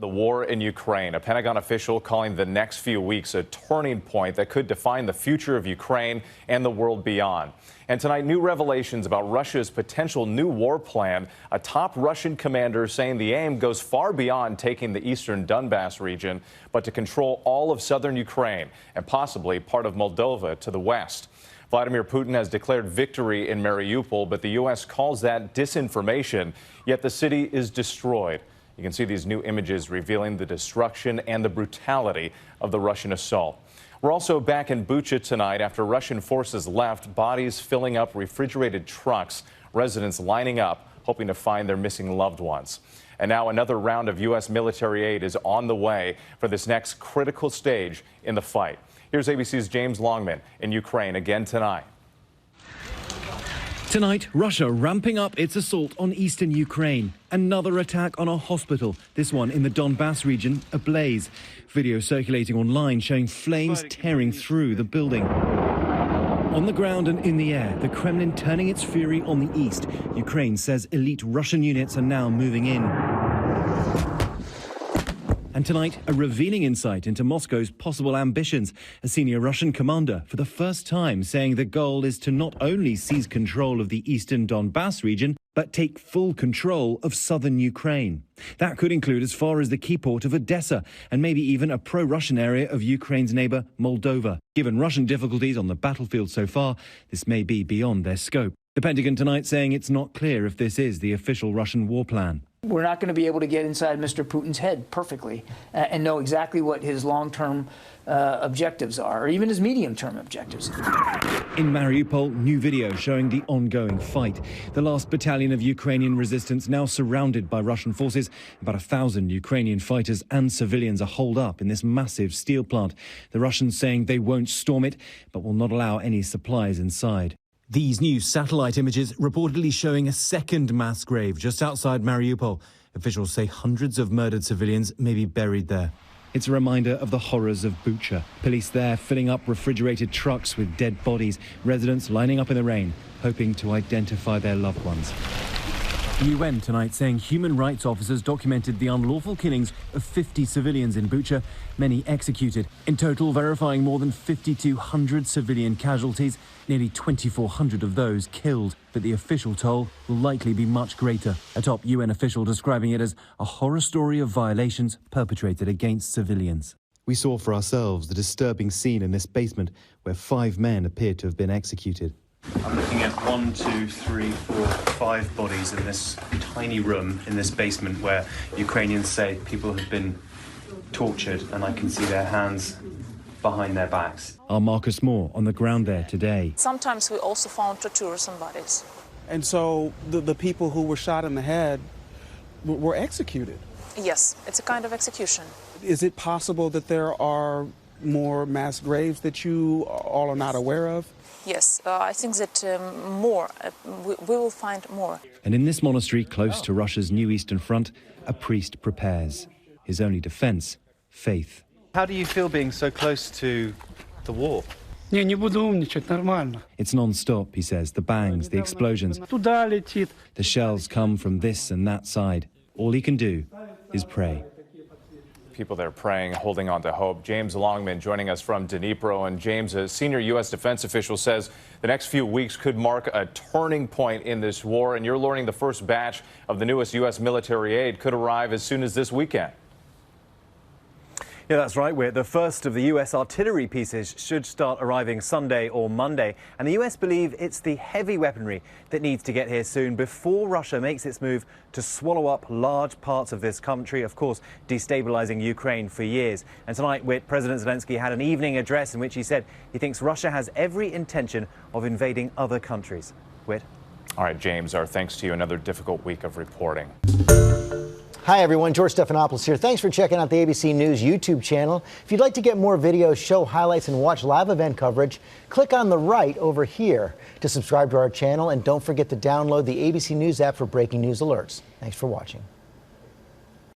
The war in Ukraine, a Pentagon official calling the next few weeks a turning point that could define the future of Ukraine and the world beyond. And tonight, new revelations about Russia's potential new war plan. A top Russian commander saying the aim goes far beyond taking the eastern Donbas region, but to control all of southern Ukraine and possibly part of Moldova to the west. Vladimir Putin has declared victory in Mariupol, but the U.S. calls that disinformation, yet the city is destroyed. You can see these new images revealing the destruction and the brutality of the Russian assault. We're also back in Bucha tonight after Russian forces left, bodies filling up refrigerated trucks, residents lining up, hoping to find their missing loved ones. And now another round of U.S. military aid is on the way for this next critical stage in the fight. Here's ABC's James Longman in Ukraine again tonight. Tonight, Russia ramping up its assault on eastern Ukraine. Another attack on a hospital, this one in the Donbas region, ablaze. Video circulating online showing flames tearing through the building. On the ground and in the air, the Kremlin turning its fury on the east. Ukraine says elite Russian units are now moving in. And tonight, a revealing insight into Moscow's possible ambitions. A senior Russian commander, for the first time, saying the goal is to not only seize control of the eastern Donbas region, but take full control of southern Ukraine. That could include as far as the key port of Odessa, and maybe even a pro-Russian area of Ukraine's neighbour, Moldova. Given Russian difficulties on the battlefield so far, this may be beyond their scope. The Pentagon tonight saying it's not clear if this is the official Russian war plan. We're not going to be able to get inside Mr. Putin's head perfectly and know exactly what his long-term objectives are, or even his medium-term objectives. In Mariupol, new video showing the ongoing fight. The last battalion of Ukrainian resistance now surrounded by Russian forces. About 1,000 Ukrainian fighters and civilians are holed up in this massive steel plant. The Russians saying they won't storm it, but will not allow any supplies inside. These new satellite images reportedly showing a second mass grave just outside Mariupol. Officials say hundreds of murdered civilians may be buried there. It's a reminder of the horrors of Bucha. Police there filling up refrigerated trucks with dead bodies. Residents lining up in the rain, hoping to identify their loved ones. The UN tonight saying human rights officers documented the unlawful killings of 50 civilians in Bucha, many executed. In total, verifying more than 5,200 civilian casualties, nearly 2,400 of those killed. But the official toll will likely be much greater. A top UN official describing it as a horror story of violations perpetrated against civilians. We saw for ourselves the disturbing scene in this basement where 5 men appeared to have been executed. I'm looking at 1, 2, 3, 4, 5 bodies in this tiny room in this basement where Ukrainians say people have been tortured, and I can see their hands behind their backs. Our Marcus Moore on the ground there today. Sometimes we also found torturers on bodies. And so the people who were shot in the head were executed? Yes, it's a kind of execution. Is it possible that there are more mass graves that you all are not aware of? Yes, I think that we will find more. And in this monastery close to Russia's new eastern front, a priest prepares. His only defense, faith. How do you feel being so close to the war? It's non-stop, he says, the bangs, the explosions. The shells come from this and that side. All he can do is pray. People there praying, holding on to hope. James Longman joining us from Dnipro. And James, a senior U.S. defense official, says the next few weeks could mark a turning point in this war. And you're learning the first batch of the newest U.S. military aid could arrive as soon as this weekend. Yeah, that's right. The first of the U.S. artillery pieces should start arriving Sunday or Monday. And the U.S. believe it's the heavy weaponry that needs to get here soon before Russia makes its move to swallow up large parts of this country, of course, destabilizing Ukraine for years. And tonight, President Zelensky had an evening address in which he said he thinks Russia has every intention of invading other countries. Whit? All right, James, our thanks to you. Another difficult week of reporting. Hi, everyone. George Stephanopoulos here. Thanks for checking out the ABC News YouTube channel. If you'd like to get more videos, show highlights, and watch live event coverage, click on the right over here to subscribe to our channel. And don't forget to download the ABC News app for breaking news alerts. Thanks for watching.